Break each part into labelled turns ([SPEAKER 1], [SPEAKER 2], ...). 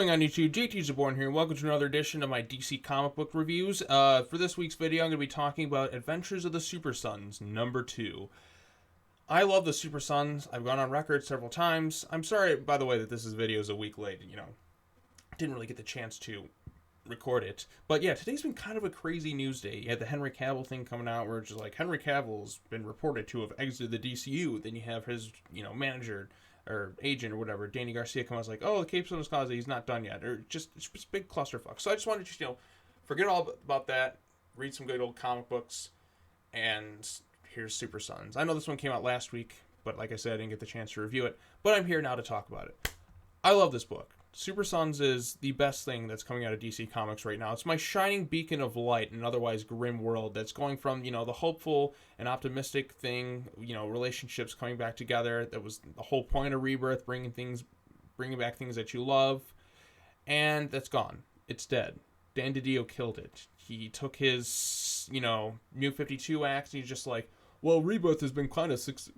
[SPEAKER 1] Going on YouTube, JT's Born here, and welcome to another edition of my DC comic book reviews. For this week's video, I'm going to be talking about Adventures of the Super Sons, number 2. I love the Super Sons. I've gone on record several times. I'm sorry, by the way, that this video is a week late. Didn't really get the chance to record it. But yeah, today's been kind of a crazy news day. You had the Henry Cavill thing coming out where it's just like, Henry Cavill's been reported to have exited the DCU. Then you have his, manager or agent or whatever, Danny Garcia, come out and was like, oh, the Cape's on his closet, he's not done yet. Or just, it's a big clusterfuck. So I just wanted to, forget all about that, read some good old comic books, and here's Super Sons. I know this one came out last week, but like I said, I didn't get the chance to review it. But I'm here now to talk about it. I love this book. Super Sons is the best thing that's coming out of DC Comics right now. It's my shining beacon of light in an otherwise grim world that's going from, the hopeful and optimistic thing, relationships coming back together. That was the whole point of Rebirth, bringing back things that you love. And that's gone. It's dead. Dan DiDio killed it. He took his, New 52 act, and he's just like, well, Rebirth has been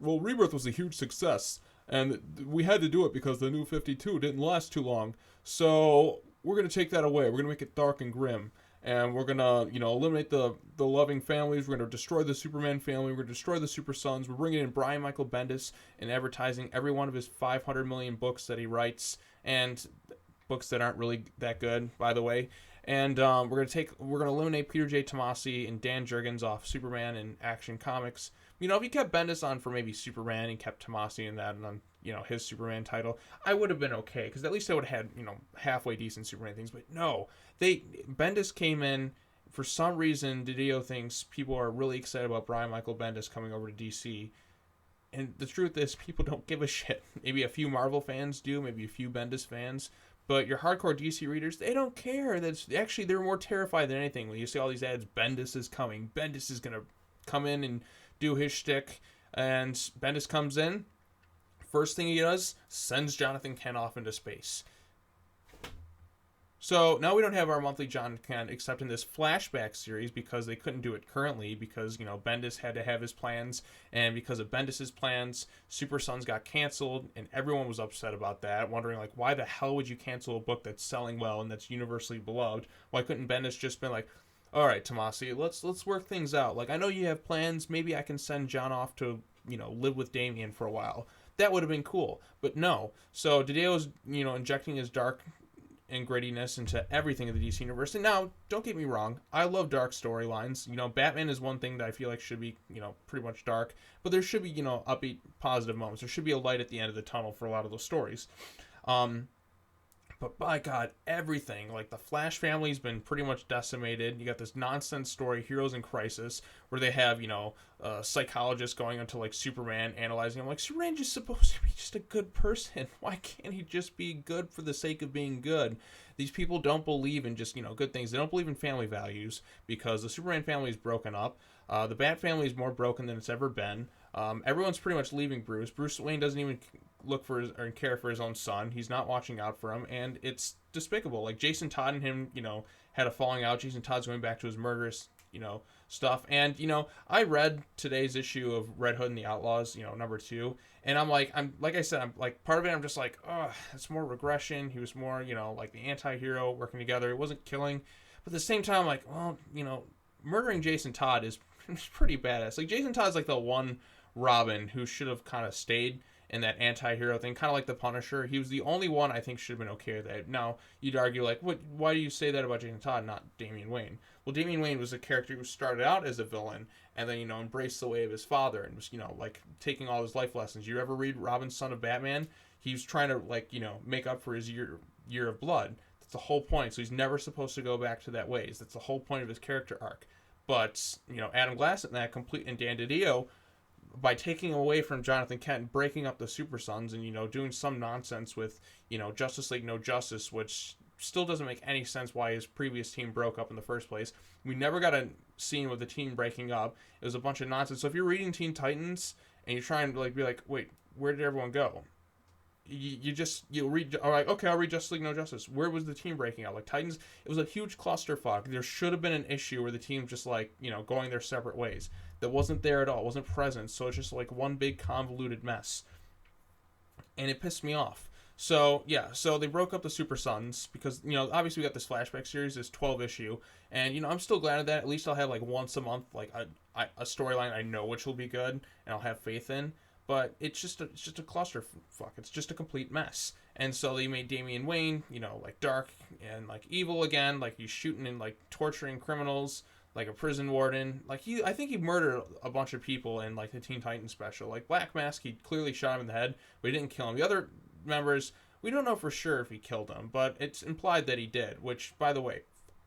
[SPEAKER 1] Rebirth was a huge success. And we had to do it because the New 52 didn't last too long. So we're going to take that away. We're going to make it dark and grim. And we're going to, eliminate the loving families. We're going to destroy the Superman family. We're going to destroy the Super Sons. We're bringing in Brian Michael Bendis and advertising every one of his 500 million books that he writes. And books that aren't really that good, by the way. And we're going to eliminate Peter J. Tomasi and Dan Jurgens off Superman and Action Comics. If you kept Bendis on for maybe Superman and kept Tomasi in that and on, his Superman title, I would have been okay, because at least I would have had, halfway decent Superman things. But no, Bendis came in. For some reason, DiDio thinks people are really excited about Brian Michael Bendis coming over to DC. And the truth is, people don't give a shit. Maybe a few Marvel fans do, maybe a few Bendis fans. But your hardcore DC readers, they don't care. They're more terrified than anything. When you see all these ads, Bendis is coming. Bendis is going to come in and do his shtick. And Bendis comes in. First thing he does, sends Jonathan Kent off into space. So now we don't have our monthly John Kent except in this flashback series, because they couldn't do it currently because, Bendis had to have his plans. And because of Bendis' plans, Super Sons got canceled, and everyone was upset about that, wondering, like, why the hell would you cancel a book that's selling well and that's universally beloved? Why couldn't Bendis just been like, all right, Tomasi, let's work things out. Like, I know you have plans. Maybe I can send John off to, live with Damian for a while. That would have been cool. But no. So DiDio's, injecting his dark and grittiness into everything in the DC universe. And now, don't get me wrong, I love dark storylines. Batman is one thing that I feel like should be, pretty much dark. But there should be, upbeat, positive moments. There should be a light at the end of the tunnel for a lot of those stories. But by God, everything, like the Flash family's been pretty much decimated. You got this nonsense story, Heroes in Crisis, where they have, psychologists going into like Superman, analyzing him. Like, Superman just supposed to be just a good person. Why can't he just be good for the sake of being good? These people don't believe in just, good things. They don't believe in family values, because the Superman family is broken up. The Bat family is more broken than it's ever been. Everyone's pretty much leaving Bruce. Bruce Wayne doesn't even look for or care for his own son. He's not watching out for him, and it's despicable. Like, Jason Todd and him, had a falling out. Jason Todd's going back to his murderous, stuff. And, I read today's issue of Red Hood and the Outlaws, number 2, and I'm like I said, I'm like, part of it, I'm just like, oh, it's more regression. He was more, like the anti-hero working together. It wasn't killing. But at the same time, I'm like, well, murdering Jason Todd is pretty badass. Like, Jason Todd's like the one Robin who should have kind of stayed in that anti-hero thing, kind of like the Punisher. He was the only one I think should have been okay with that. Now, you'd argue, like, why do you say that about Jason Todd, not Damian Wayne? Well, Damian Wayne was a character who started out as a villain and then, embraced the way of his father and was, like, taking all his life lessons. You ever read Robin's Son of Batman? He was trying to, like, make up for his year of blood. That's the whole point. So he's never supposed to go back to that ways. That's the whole point of his character arc. But, Adam Glass and and Dan DiDio, by taking away from Jonathan Kent, breaking up the Super Sons, and, doing some nonsense with, Justice League No Justice, which still doesn't make any sense why his previous team broke up in the first place. We never got a scene with the team breaking up. It was a bunch of nonsense. So if you're reading Teen Titans and you're trying to, like, be like, wait, where did everyone go? You read, all right, okay, I'll read Justice League No Justice. Where was the team breaking out? Like, Titans, it was a huge clusterfuck. There should have been an issue where the team just, like, going their separate ways. That wasn't there at all. It wasn't present. So it's just like one big convoluted mess. And it pissed me off. So yeah, so they broke up the Super Sons because obviously we got this flashback series, this 12 issue, and I'm still glad of that. At least I'll have like once a month like a storyline I know which will be good and I'll have faith in. But it's just a clusterfuck. It's just a complete mess. And so they made Damian Wayne, like dark and like evil again, like he's shooting and like torturing criminals, like a prison warden. Like I think he murdered a bunch of people in like the Teen Titans special. Like Black Mask, he clearly shot him in the head, but he didn't kill him. The other members, we don't know for sure if he killed them, but it's implied that he did. Which, by the way,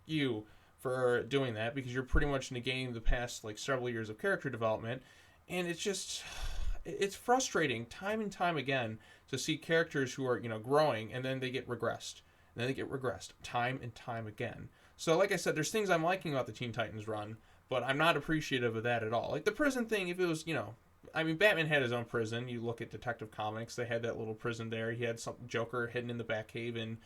[SPEAKER 1] you for doing that because you're pretty much negating the past like several years of character development, and it's frustrating time and time again to see characters who are growing and then they get regressed, and then they get regressed time and time again. So like I said, there's things I'm liking about the Teen Titans run, but I'm not appreciative of that at all. Like the prison thing, if it was I mean, Batman had his own prison. You look at Detective Comics; they had that little prison there. He had some Joker hidden in the Batcave in,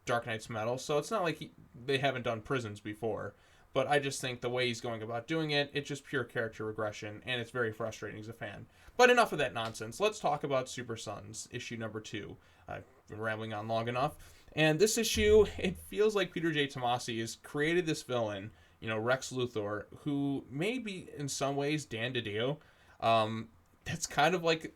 [SPEAKER 1] Dark Knight's Metal. So it's not like they haven't done prisons before. But I just think the way he's going about doing it, it's just pure character regression, and it's very frustrating as a fan. But enough of that nonsense. Let's talk about Super Sons, issue number 2. I've been rambling on long enough. And this issue, it feels like Peter J. Tomasi has created this villain, Rex Luthor, who may be in some ways Dan DiDio. That's kind of like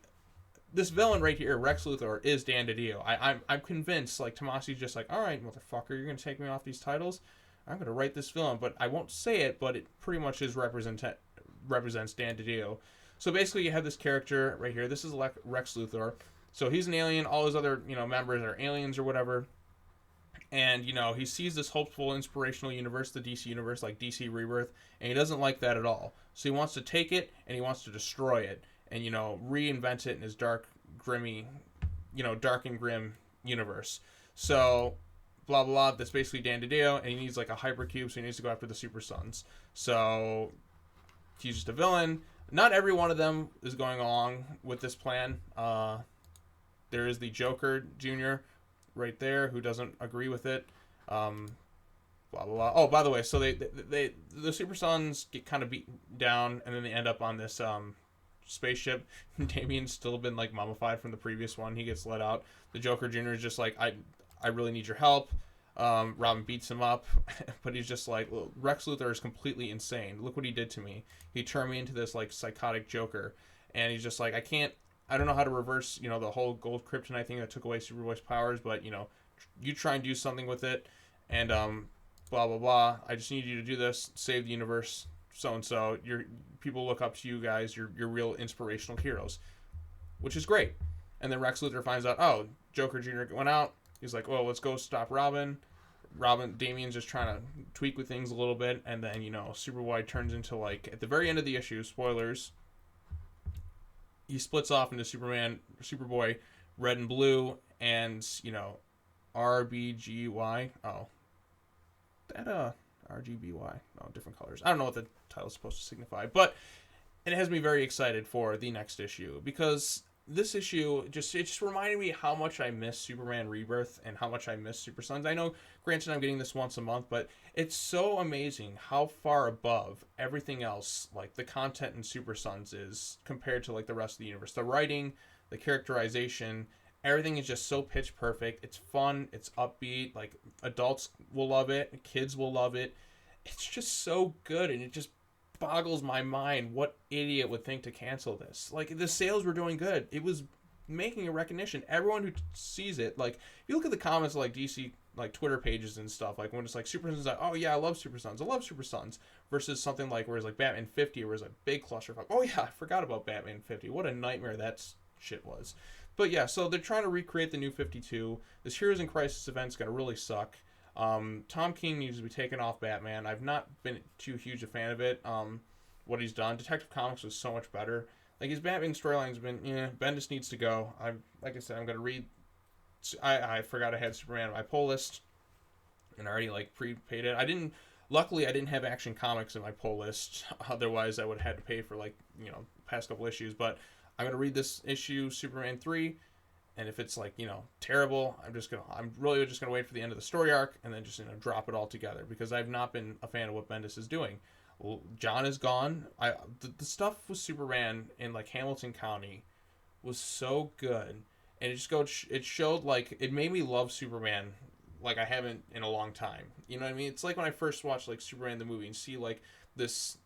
[SPEAKER 1] this villain right here, Rex Luthor, is Dan DiDio. I'm convinced, like, Tomasi's just like, all right, motherfucker, you're going to take me off these titles? I'm going to write this villain, but I won't say it, but it pretty much represents Dan DiDio. So basically you have this character right here. This is Rex Luthor. So he's an alien. All his other, members are aliens or whatever. And, he sees this hopeful, inspirational universe, the DC universe, like DC Rebirth, and he doesn't like that at all. So he wants to take it, and he wants to destroy it, and, reinvent it in his dark, grimy, dark and grim universe. So, blah, blah, blah, that's basically Dan DiDio, and he needs, like, a hypercube, so he needs to go after the Super Sons. So, he's just a villain. Not every one of them is going along with this plan. There is the Joker Jr., right there, who doesn't agree with it. Blah blah blah. Oh, by the way, so the Super Sons get kind of beat down, and then they end up on this spaceship. Damien's still been like mummified from the previous one. He gets let out. The Joker Jr. is just like, I really need your help. Robin beats him up, but he's just like, well, Rex Luthor is completely insane. Look what he did to me. He turned me into this like psychotic Joker, and he's just like, I don't know how to reverse, the whole Gold Kryptonite thing that took away Superboy's powers, but, you try and do something with it, and, blah, blah, blah. I just need you to do this, save the universe, so-and-so. People look up to you guys. You're real inspirational heroes, which is great. And then Rex Luthor finds out, oh, Joker Jr. went out. He's like, well, let's go stop Robin. Damien's just trying to tweak with things a little bit, and then, Superboy turns into, like, at the very end of the issue, spoilers, he splits off into Superboy, Red and Blue, and, RBGY. Oh. That, RGBY. Oh, different colors. I don't know what the title's supposed to signify, but it has me very excited for the next issue, because this issue it just reminded me how much I miss Superman Rebirth and how much I miss Super Sons. I know, granted, I'm getting this once a month, but it's so amazing how far above everything else, like, the content in Super Sons is compared to, like, the rest of the universe. The writing, the characterization, everything is just so pitch perfect. It's fun. It's upbeat. Like, adults will love it. Kids will love it. It's just so good, and it just boggles my mind what idiot would think to cancel this. Like, the sales were doing good. It was making a recognition. Everyone who sees it, like, if you look at the comments of, like, DC, like, Twitter pages and stuff, like, when it's like Super Sons, like, oh yeah, I love Super Sons, versus something like where it's like Batman 50, where it's a big clusterfuck. Oh yeah, I forgot about Batman 50. What a nightmare that shit was. But yeah, so they're trying to recreate the New 52. This Heroes in Crisis event's gonna really suck. Tom King needs to be taken off Batman. I've not been too huge a fan of it. What he's done. Detective Comics was so much better. Like, his Batman storyline's been, Bendis needs to go. Like I said, I'm gonna read. I forgot I had Superman on my pull list, and I already like prepaid it. Luckily, I didn't have Action Comics in my pull list. Otherwise, I would have had to pay for, like, past couple issues. But I'm gonna read this issue, Superman 3. And if it's, like, terrible, I'm really just gonna wait for the end of the story arc and then just drop it all together, because I've not been a fan of what Bendis is doing. Well, John is gone. The stuff with Superman in, like, Hamilton County was so good, and it showed like it made me love Superman like I haven't in a long time. You know what I mean? It's like when I first watched like Superman the movie and see like this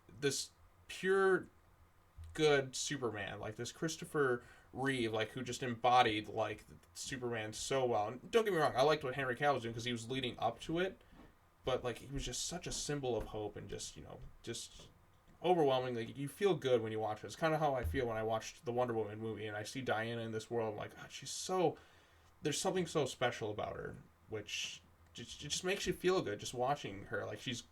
[SPEAKER 1] pure good Superman, like this Christopher Reeve, like who just embodied like Superman so well. And don't get me wrong, I liked what Henry Cavill was doing because he was leading up to it, but like he was just such a symbol of hope and just just overwhelming. Like you feel good when you watch it. It's kind of how I feel when I watched the Wonder Woman movie and I see Diana in this world. I'm like, God, she's so. There's something so special about her, which it just makes you feel good just watching her. Like she's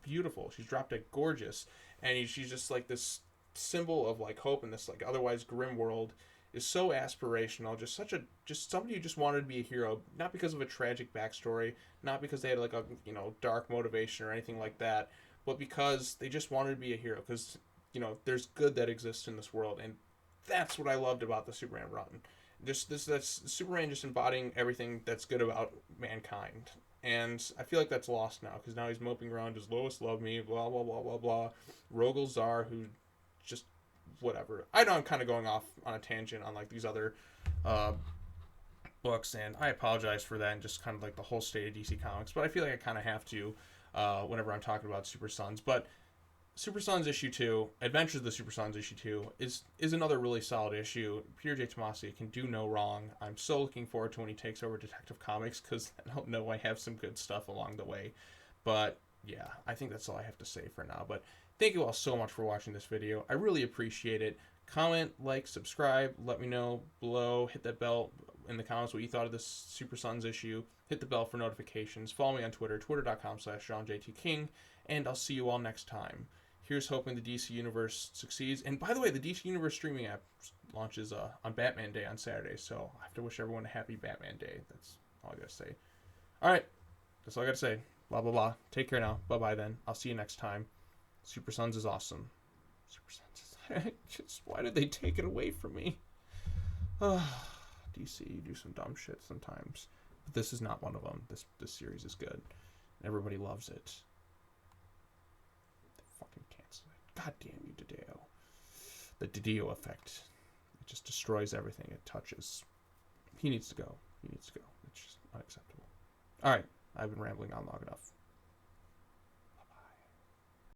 [SPEAKER 1] beautiful. She's drop dead gorgeous, and she's just like this symbol of like hope in this like otherwise grim world. Is so aspirational. Just somebody who just wanted to be a hero, not because of a tragic backstory, not because they had like a dark motivation or anything like that, but because they just wanted to be a hero. Because there's good that exists in this world, and that's what I loved about the Superman run. That's Superman just embodying everything that's good about mankind. And I feel like that's lost now because now he's moping around. Does Lois love me? Blah blah blah blah blah. Rogel Zar, who just whatever. I know I'm kind of going off on a tangent on like these other books, and I apologize for that and just kind of like the whole state of DC Comics. But I feel like I kind of have to whenever I'm talking about Super Sons. But Super Sons issue 2, Adventures of the Super Sons issue 2 is another really solid issue. Peter J. Tomasi can do no wrong. I'm so looking forward to when he takes over Detective Comics because I don't know I have some good stuff along the way. But yeah, I think that's all I have to say for now. But thank you all so much for watching this video. I really appreciate it. Comment, like, subscribe. Let me know below. Hit that bell in the comments what you thought of this Super Sons issue. Hit the bell for notifications. Follow me on Twitter, twitter.com/JohnJTKing. And I'll see you all next time. Here's hoping the DC Universe succeeds. And by the way, the DC Universe streaming app launches on Batman Day on Saturday. So I have to wish everyone a happy Batman Day. That's all I got to say. All right. That's all I got to say. Blah, blah, blah. Take care now. Bye-bye then. I'll see you next time. Super Sons is awesome. Super Sons is... just, why did they take it away from me? DC, you do some dumb shit sometimes. But this is not one of them. This series is good. Everybody loves it. Fucking cancel it. God damn you, Didio. The Didio effect. It just destroys everything it touches. He needs to go. He needs to go. It's just unacceptable. Alright, I've been rambling on long enough.